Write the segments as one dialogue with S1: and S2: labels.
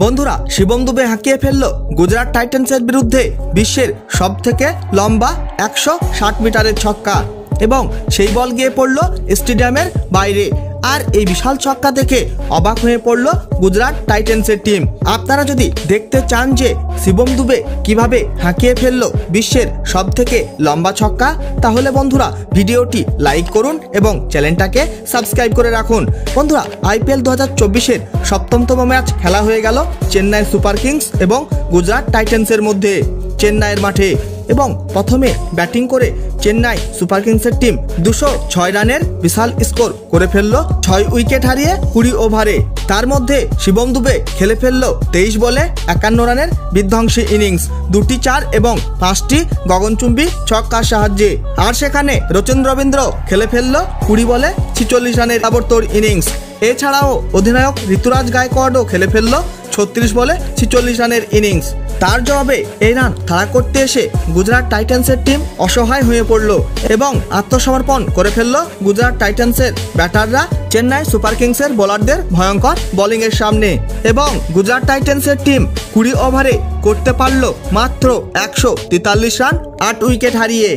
S1: বন্ধুরা শিবম দুবে হাঁকিয়ে ফেলল গুজরাট টাইটান্সের বিরুদ্ধে বিশ্বের সবথেকে লম্বা 160 মিটারের ছক্কা এবং সেই বল গিয়ে পড়ল স্টেডিয়ামের বাইরে। আর এই বিশাল ছক্কা দেখে অবাক হয়ে পড়ল গুজরাট টাইটান্সের টিম। আপনারা যদি দেখতে চান যে শিবম দুবে কিভাবে হাঁকিয়ে ফেলল বিশ্বের সবথেকে লম্বা ছক্কা, তাহলে বন্ধুরা ভিডিওটি লাইক করুন এবং চ্যানেলটাকে সাবস্ক্রাইব করে রাখুন। বন্ধুরা IPL 2024-এর 7তম ম্যাচ খেলা হয়ে গেল চেন্নাই সুপার কিংস এবং গুজরাট টাইটান্সের মধ্যে চেন্নাইয়ের মাঠে। এবং প্রথমে ব্যাটিং করে চেন্নাই সুপার কিংসের টিম 206 রানের বিশাল স্কোর করে ফেলল 6 উইকেট হারিয়ে 20 ওভারে। তার মধ্যে শিবম দুবে খেলে ফেলল 23 বলে 51 রানের বিধ্বংসী ইনিংস, 2টি 4 এবং 5টি গগনচুম্বী ছক্কার সাহায্যে। আর সেখানে রচিন রবীন্দ্র খেলে ফেলল 20 বলে 46 রানের তাবড়তোড় ইনিংস। এছাড়াও অধিনায়ক ঋতুরাজ গায়কোয়াড়ও খেলে ফেলল 36 বলে 46 রানের ইনিংস। তার জবাবে এই রান তাড়া করতে এসে গুজরাট টাইটান্সের টিম অসহায় হয়ে পড়ল এবং আত্মসমর্পণ করে ফেলল গুজরাট টাইটান্সের ব্যাটাররা চেন্নাই সুপার কিংসের বোলারদের ভয়ঙ্কর বোলিংয়ের সামনে। এবং গুজরাট টাইটান্সের টিম 20 ওভারে করতে পারল মাত্র 143 রান 8 উইকেট হারিয়ে।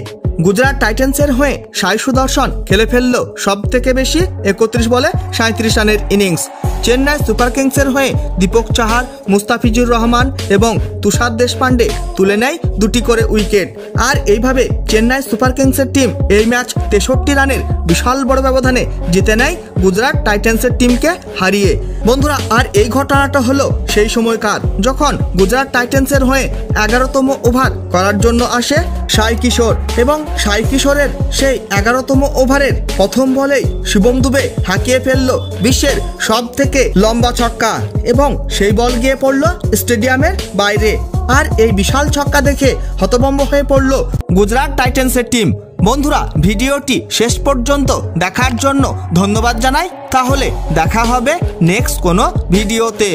S1: গুজরাট টাইটান্সের হয়ে সাই সুদর্শন খেলে ফেলল সব থেকে বেশি 31 বলে 37 রানের ইনিংস। চেন্নাই সুপার কিংসের হয়ে দীপক চাহার, মুস্তাফিজুর রহমান এবং তুষার দেশপান্ডে তুলে নেয় 2টি করে উইকেট। আর এইভাবে চেন্নাই সুপার কিংসের টিম এই ম্যাচ 63 রানের বিশাল বড় ব্যবধানে জিতে নেয় গুজরাট টাইটান্সের টিমকে হারিয়ে। বন্ধুরা আর এই ঘটনাটা হলো সেই সময়কার যখন গুজরাট টাইটান্সের হয়ে 11তম ওভার করার জন্য আসে সাই কিশোর এবং সাই কিশোরের সেই 11তম ওভারের প্রথম বলেই শিবম দুবে হাঁকিয়ে ফেলল বিশ্বের সব থেকে লম্বা ছক্কা এবং সেই বল গিয়ে পড়ল স্টেডিয়ামের বাইরে। আর এই বিশাল ছক্কা দেখে হতভম্ব হয়ে পড়ল গুজরাট টাইটান্সের টিম। বন্ধুরা ভিডিওটি শেষ পর্যন্ত দেখার জন্য ধন্যবাদ জানাই। তাহলে দেখা হবে নেক্সট কোনো ভিডিওতে।